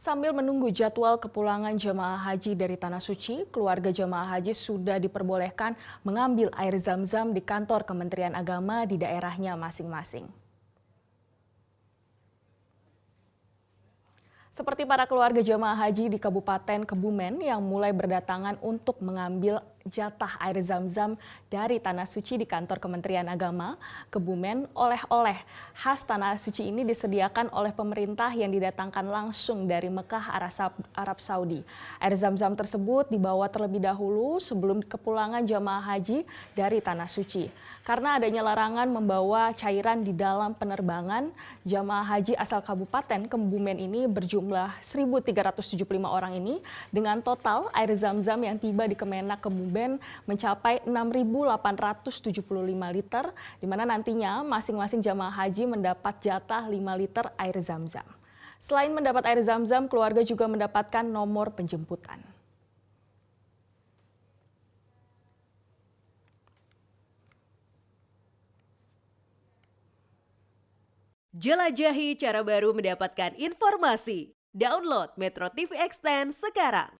Sambil menunggu jadwal kepulangan jemaah haji dari Tanah Suci, keluarga jemaah haji sudah diperbolehkan mengambil air zam-zam di kantor Kementerian Agama di daerahnya masing-masing. Seperti para keluarga jemaah haji di Kabupaten Kebumen yang mulai berdatangan untuk mengambil jatah air zam-zam dari Tanah Suci di kantor Kementerian Agama, Kebumen, oleh-oleh khas Tanah Suci ini disediakan oleh pemerintah yang didatangkan langsung dari Mekah, Arab Saudi. Air zam-zam tersebut dibawa terlebih dahulu sebelum kepulangan jemaah haji dari Tanah Suci. Karena adanya larangan membawa cairan di dalam penerbangan, jemaah haji asal Kabupaten Kebumen ini berjumlah 1.375 orang ini dengan total air zam-zam yang tiba di Kemenak Kebumen mencapai 6.875 liter, di mana nantinya masing-masing jemaah haji mendapat jatah 5 liter air zam-zam. Selain mendapat air zam-zam, keluarga juga mendapatkan nomor penjemputan. Jelajahi cara baru mendapatkan informasi. Download Metro TV Extend sekarang.